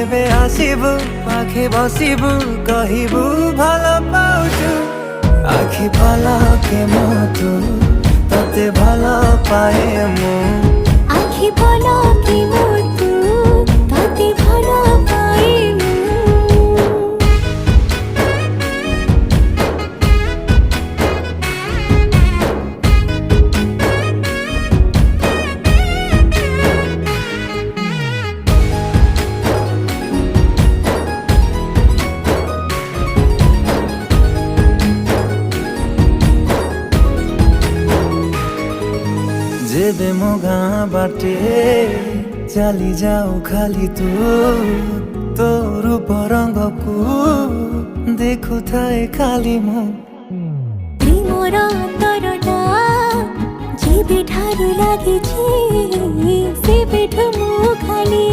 যেবে আসিবু পাখে বসিবু কহিবু ভাল পাউছু আখি পলকে মতু ততে ভাল পায়ে মু আখি পলকে মতু ততে ভাল পায়ে মু जेबे मो गाँ बाटे चली जाऊ खाली तू तो रूप रंग को देखु थाए खाली मु प्रेमर अंतरटा जेबे ठारू लागिछि सेबेठु मु खाली